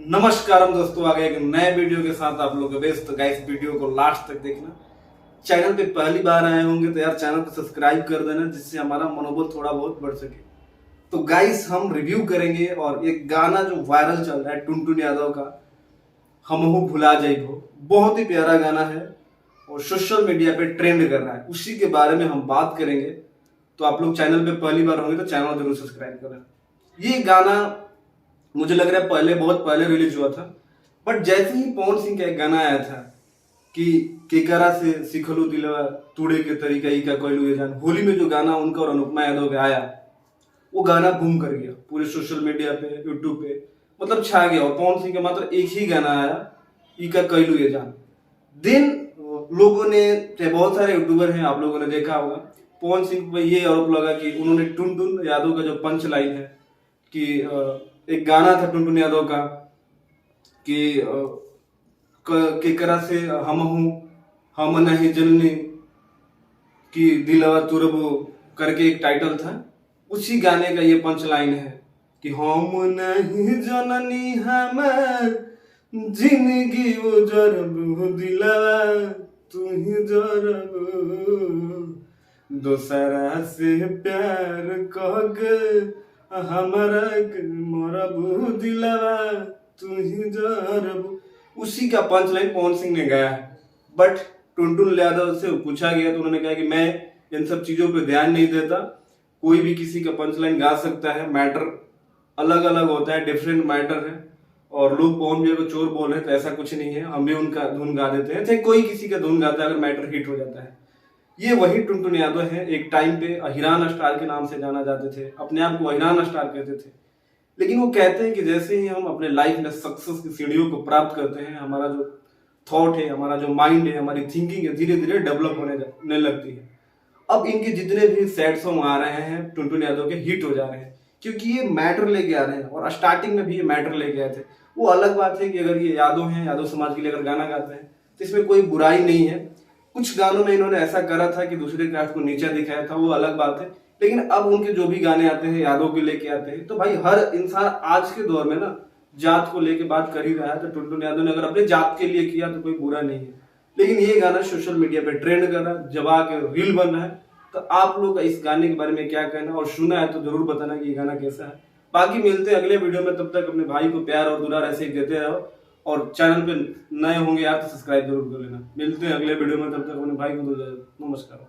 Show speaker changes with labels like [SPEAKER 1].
[SPEAKER 1] नमस्कार दोस्तों, आ गए एक नए वीडियो के साथ आप लोगों के बेस्ट। तो गाइस वीडियो को लास्ट तक देखना। चैनल पे पहली बार आए होंगे तो यार चैनल को सब्सक्राइब कर देना, जिससे हमारा मनोबल थोड़ा बहुत बढ़ सके। तो गाइस हम रिव्यू करेंगे और एक गाना जो वायरल चल रहा है टुनटुन यादव का, हमहू भुला जाइबो, बहुत ही प्यारा गाना है और सोशल मीडिया पे ट्रेंड कर रहा है। उसी के बारे में हम बात करेंगे। तो आप लोग चैनल पे पहली बार होंगे तो चैनल जरूर सब्सक्राइब करें। ये गाना मुझे लग रहा है पहले, बहुत पहले रिलीज हुआ था, बट जैसे ही पवन सिंह का एक गाना आया था कि केकरा से सिखलू दिलवा तूड़े के तरीका ही का कोयलू ये जान, होली में जो गाना उनका और अनुपमा यादव का आया, वो गाना बूम कर गया पूरे सोशल मीडिया पे, यूट्यूब पे, मतलब छा गया। और पवन सिंह का मात्र एक ही गाना आया, ई का कोयलू ये जान। दिन लोगों ने, चाहे बहुत सारे यूट्यूबर हैं, आप लोगों ने देखा होगा, पवन सिंह पे ये आरोप लगा कि उन्होंने टुनटुन यादव का जो पंच लाइन है कि एक गाना था टुनटुन यादव का कि केकरा से हम हूँ हम नहीं जननी कि दिलवा तुरबो करके एक टाइटल था। उसी गाने का ये पंच लाइन है कि हम नहीं जननी हमार जिंदगी उजरबो दिलवा तू ही जरबो, दोसरा से प्यार कह के हमारा मरबू दिलवा तू ही जरबू। उसी का पंच लाइन पवन सिंह ने गाया है। बट टुनटुन यादव से पूछा गया तो उन्होंने कहा कि मैं इन सब चीजों पे ध्यान नहीं देता, कोई भी किसी का पंच लाइन गा सकता है, मैटर अलग अलग होता है, डिफरेंट मैटर है। और लोग पवन भैया को चोर बोल रहे हैं तो ऐसा कुछ नहीं है, हम भी उनका धुन गा देते हैं, चाहे कोई किसी का धुन गाता है अगर मैटर हिट हो जाता है। ये वही टुनटुन यादव है, एक टाइम पे अहिरान स्टार के नाम से जाना जाते थे, अपने आप को अहिरान स्टार कहते थे। लेकिन वो कहते हैं कि जैसे ही हम अपने लाइफ में सक्सेस की सीढ़ियों को प्राप्त करते हैं, हमारा जो थॉट है, हमारा जो माइंड है, हमारी थिंकिंग है, धीरे धीरे डेवलप होने लगती है। अब इनके जितने भी सैड सॉन्ग आ रहे हैं टुनटुन यादव के, हिट हो जा रहे हैं क्योंकि ये मैटर लेके आ रहे हैं। और स्टार्टिंग में भी ये मैटर लेके आए थे। वो अलग बात है कि अगर ये यादव हैं, यादव समाज के लिए अगर गाना गाते हैं तो इसमें कोई बुराई नहीं है। कुछ गानों में इन्होंने ऐसा करा था कि दूसरे कास्ट को नीचा दिखाया था, वो अलग बात है। लेकिन अब उनके जो भी गाने आते हैं यादव के लेके आते हैं, तो भाई हर इंसान आज के दौर में ना जात को लेके बात कर ही रहा है। तो टुनटुन यादव ने अगर अपने जात के लिए किया तो कोई बुरा नहीं है। लेकिन ये गाना सोशल मीडिया पे ट्रेंड कर रहा है, जबा के रील बन रहा है। तो आप लोग इस गाने के बारे में क्या कहना, और सुना है तो जरूर बताना कि ये गाना कैसा है। बाकी मिलते हैं अगले वीडियो में, तब तक अपने भाई को प्यार और दुलार ऐसे ही देते रहो। और चैनल पे नए होंगे यार तो सब्सक्राइब जरूर कर लेना। मिलते हैं अगले वीडियो में, तब तक अपने भाई को दो नमस्कार।